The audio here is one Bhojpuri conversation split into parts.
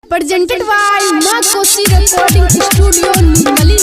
presented by Ma Kosi Recording Studio Nirmali।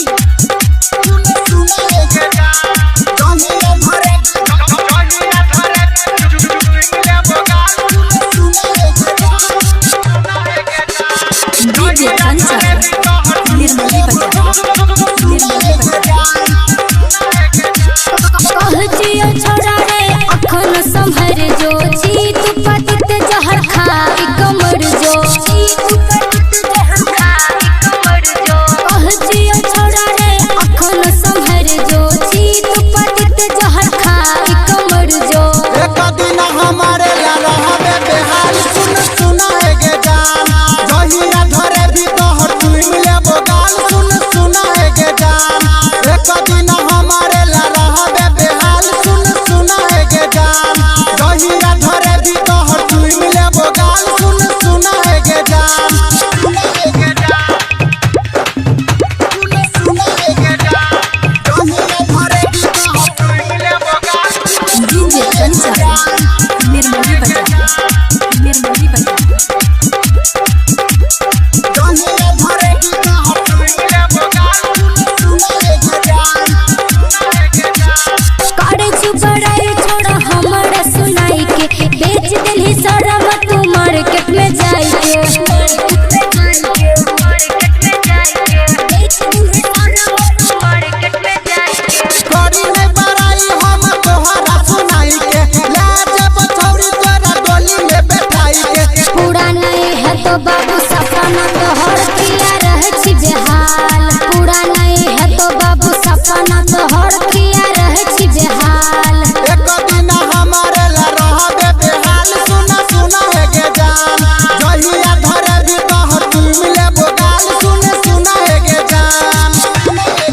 बाबू सपना तोहर किया रहे छी बेहाल, पूरा नहीं है तो बाबू सपना तोहर किया रहे छी बेहाल। एक दिन हमारे ला रहबे बेहाल, सुना सुना है गे जान, जहिया धरे भी तोहर तू मिले बोगाल, सुन सुना है गे जान, जहिया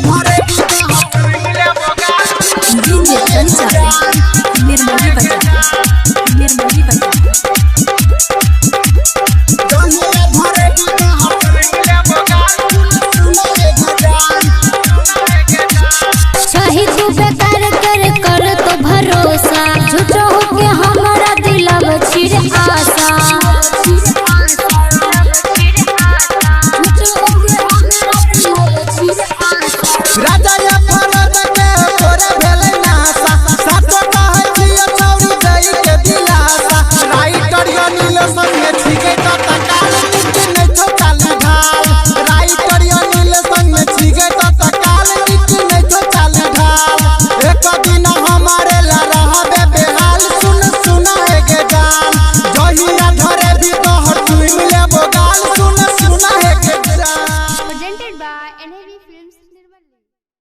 धरे भी तोहर तू मिले बोगाल। डीजे कंचन निर्मली बजा, निर्मली बजा। सही तू बेकार कर तो भरोसा, झूठो होके हमारा दिलवा छिड़ आशा, राजा या फरद के तोरे भेलै नासा, सातो कहै छियै चौरी जाई के दिलासा, राइटर या नीलसन में छिगे त तकाल, नीति नै तो चाली ढाल, राइटर या नीलसन में छिगे त तकाल, नीति नै तो चाली ढाल। एक दिन हमारे ला रहबे बेहाल, सुन सुना है गे जान, जहिया धरे भी तोहर तू मिले बोगाल, सुन सुना है गे जान। presented by NAV Films।